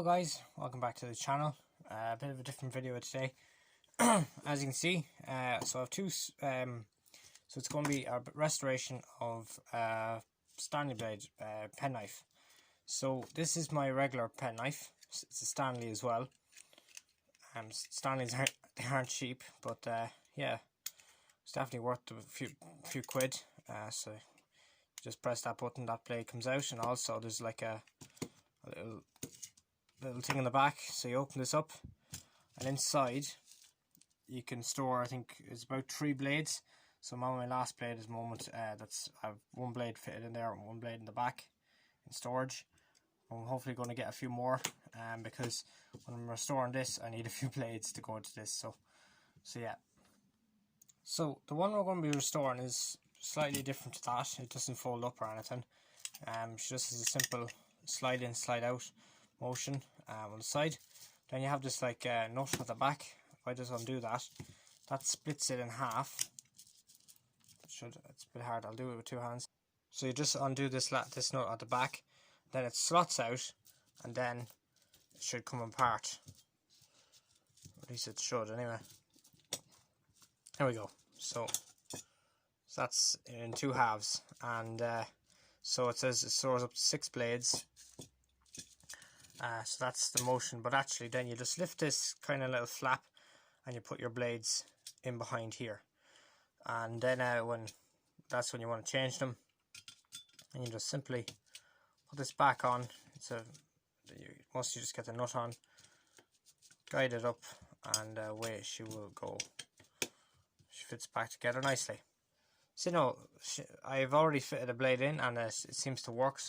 guys, welcome back to the channel. A bit of a different video today. As you can see, so I have two, so it's going to be a restoration of Stanley blade penknife. So this is my regular penknife. It's a Stanley as well. Stanleys aren't cheap, but yeah, it's definitely worth a few quid. So just press that button, that blade comes out, and also there's like a little thing in the back. So you open this up, and inside you can store, I think it's about 3 blades. So I'm on my last blade at the moment. I have one blade fitted in there and one blade in the back in storage. I'm hopefully going to get a few more, because when I'm restoring this I need a few blades to go into this. So yeah. So the one we're going to be restoring is slightly different to that. It doesn't fold up or anything. It's just as a simple slide in, slide out motion on the side. Then you have this like nut at the back. If I just undo that, that splits it in half. It's a bit hard. I'll do it with 2 hands. So you just undo this nut at the back, then it slots out, and then it should come apart. At least it should anyway. There we go. So that's in 2 halves, and so it says it stores up to 6 blades. So that's the motion, but actually then you just lift this kind of little flap and you put your blades in behind here, and then that's when you want to change them, and you just simply put this back on. Mostly just get the nut on, guide it up, and away she will go. She fits back together nicely. So I've already fitted a blade in, and it seems to work.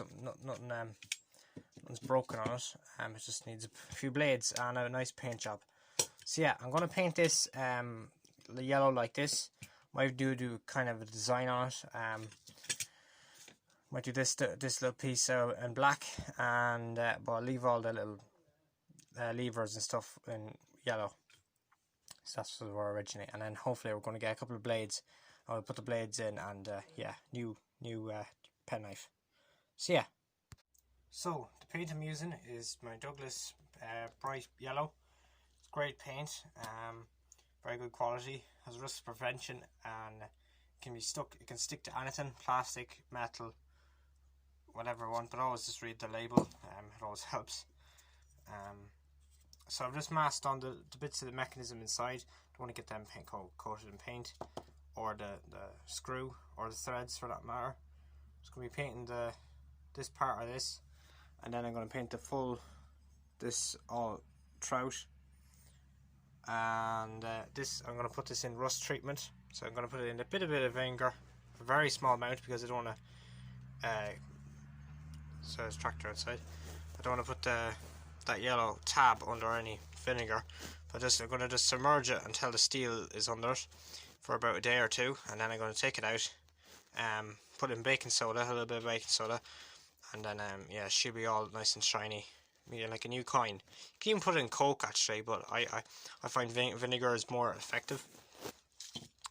Nothing's broken on it. It just needs a few blades and a nice paint job. So yeah, I'm going to paint this the yellow like this. Might do kind of a design on it. Might do this little piece in black, and but I'll leave all the little levers and stuff in yellow. So that's where we originate, and then hopefully we're going to get a couple of blades. I'll put the blades in, and yeah, new penknife. So yeah. So the paint I'm using is my Douglas bright yellow. It's great paint, very good quality, has rust prevention, and it can stick to anything, plastic, metal, whatever you want, but always just read the label. It always helps. So I've just masked on the bits of the mechanism inside. Don't want to get them coated in paint, or the screw, or the threads for that matter. Just going to be painting this part of this, and then I'm going to paint this all throughout. And I'm going to put this in rust treatment. So I'm going to put it in a bit of vinegar, a very small amount, because I don't want to. So there's a tractor outside. I don't want to put that yellow tab under any vinegar. I'm going to just submerge it until the steel is under it for about a day or 2, and then I'm going to take it out, put in baking soda, a little bit of baking soda, and then yeah, it should be all nice and shiny, like a new coin. You can even put it in Coke actually, but I find vinegar is more effective.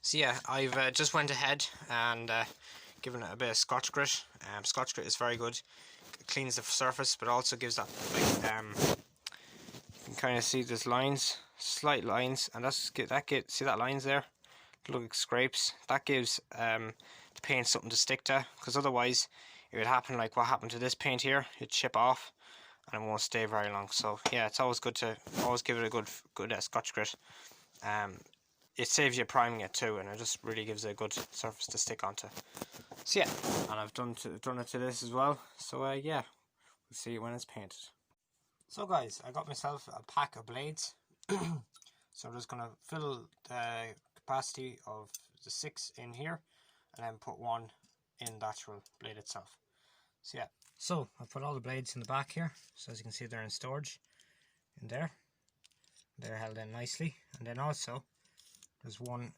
So yeah, I've just went ahead and given it a bit of Scotch grit. Scotch grit is very good. It cleans the surface, but also gives that like, you can kind of see there's lines, slight lines, and see that lines there, look like scrapes. That gives the paint something to stick to, because otherwise it would happen like what happened to this paint here. It'd chip off and it won't stay very long. So yeah, it's always good to give it a good Scotch grit. It saves you priming it too, and it just really gives it a good surface to stick onto. So yeah, and I've done it to this as well. So yeah, we'll see it when it's painted. So guys, I got myself a pack of blades. So I'm just going to fill the capacity of the 6 in here, and then put 1 in the actual blade itself. So yeah, so I've put all the blades in the back here. So as you can see, they're in storage in there. They're held in nicely, and then also there's one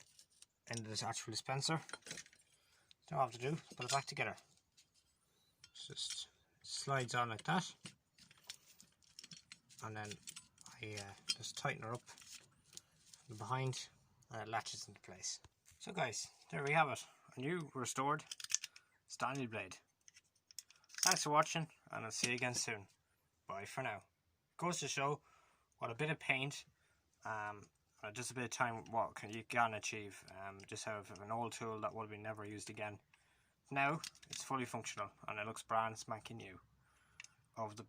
in this actual dispenser. So all I have to do is put it back together. It just slides on like that, and then I just tighten her up from behind, and it latches into place. So guys, there we have it, a new restored Stanley blade. Thanks for watching, and I'll see you again soon. Bye for now. goes to show what a bit of paint, just a bit of time, what you can achieve. Just have an old tool that will be never used again. Now it's fully functional and it looks brand spanking new. Of the,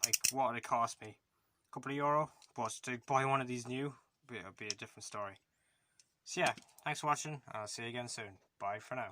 like, what would it cost me? A couple of euro, but to buy one of these new, it'll be a different story. So yeah, thanks for watching, and I'll see you again soon. Bye for now.